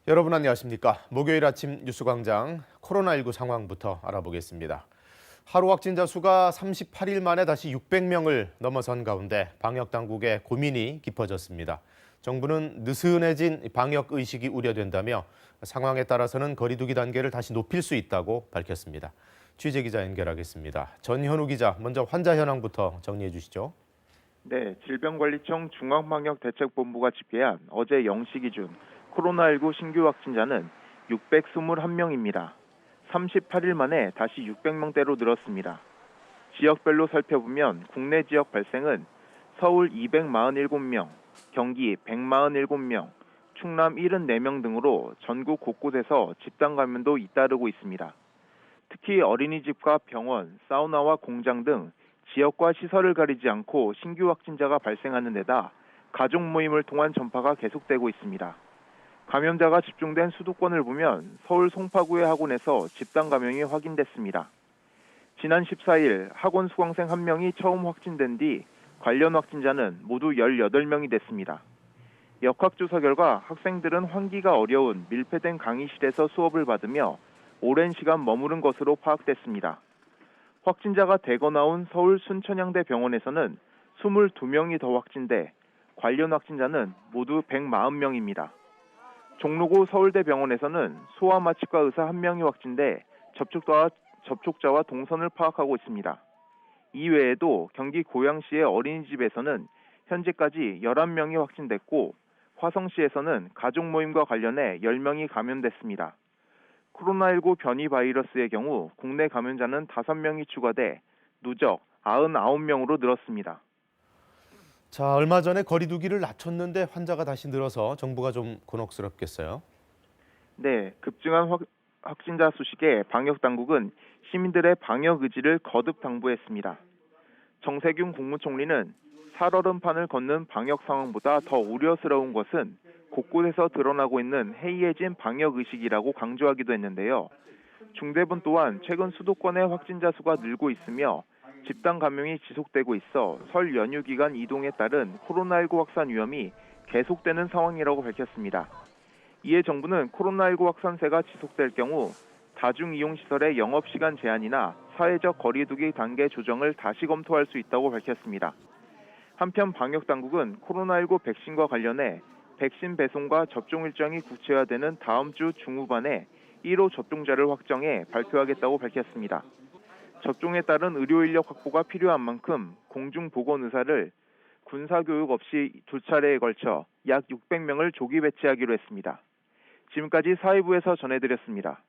여러분 안녕하십니까? 목요일 아침 뉴스광장 코로나19 상황부터 알아보겠습니다. 하루 확진자 수가 38일 만에 다시 600명을 넘어선 가운데 방역 당국의 고민이 깊어졌습니다. 정부는 느슨해진 방역 의식이 우려된다며 상황에 따라서는 거리두기 단계를 다시 높일 수 있다고 밝혔습니다. 취재 기자 연결하겠습니다. 전현우 기자, 먼저 환자 현황부터 정리해 주시죠. 네, 질병관리청 중앙방역대책본부가 집계한 어제 0시 기준 코로나19 신규 확진자는 621명입니다. 38일 만에 다시 600명대로 늘었습니다. 지역별로 살펴보면 국내 지역 발생은 서울 247명, 경기 147명, 충남 74명 등으로 전국 곳곳에서 집단 감염도 잇따르고 있습니다. 특히 어린이집과 병원, 사우나와 공장 등 지역과 시설을 가리지 않고 신규 확진자가 발생하는 데다 가족 모임을 통한 전파가 계속되고 있습니다. 감염자가 집중된 수도권을 보면 서울 송파구의 학원에서 집단 감염이 확인됐습니다. 지난 14일 학원 수강생 1명이 처음 확진된 뒤 관련 확진자는 모두 18명이 됐습니다. 역학조사 결과 학생들은 환기가 어려운 밀폐된 강의실에서 수업을 받으며 오랜 시간 머무른 것으로 파악됐습니다. 확진자가 대거 나온 서울 순천향대 병원에서는 22명이 더 확진돼 관련 확진자는 모두 140명입니다. 종로구 서울대병원에서는 소아마취과 의사 1명이 확진돼 접촉자와 동선을 파악하고 있습니다. 이외에도 경기 고양시의 어린이집에서는 현재까지 11명이 확진됐고 화성시에서는 가족 모임과 관련해 10명이 감염됐습니다. 코로나19 변이 바이러스의 경우 국내 감염자는 5명이 추가돼 누적 99명으로 늘었습니다. 자, 얼마 전에 거리두기를 낮췄는데 환자가 다시 늘어서 정부가 좀 곤혹스럽겠어요. 네, 급증한 확진자 소식에 방역당국은 시민들의 방역 의지를 거듭 당부했습니다. 정세균 국무총리는 살얼음판을 걷는 방역 상황보다 더 우려스러운 것은 곳곳에서 드러나고 있는 해이해진 방역 의식이라고 강조하기도 했는데요. 중대본 또한 최근 수도권의 확진자 수가 늘고 있으며 집단 감염이 지속되고 있어 설 연휴 기간 이동에 따른 코로나19 확산 위험이 계속되는 상황이라고 밝혔습니다. 이에 정부는 코로나19 확산세가 지속될 경우 다중이용시설의 영업시간 제한이나 사회적 거리두기 단계 조정을 다시 검토할 수 있다고 밝혔습니다. 한편 방역당국은 코로나19 백신과 관련해 백신 배송과 접종 일정이 구체화되는 다음 주 중후반에 1호 접종자를 확정해 발표하겠다고 밝혔습니다. 접종에 따른 의료 인력 확보가 필요한 만큼 공중보건의사를 군사교육 없이 2차례에 걸쳐 약 600명을 조기 배치하기로 했습니다. 지금까지 사회부에서 전해드렸습니다.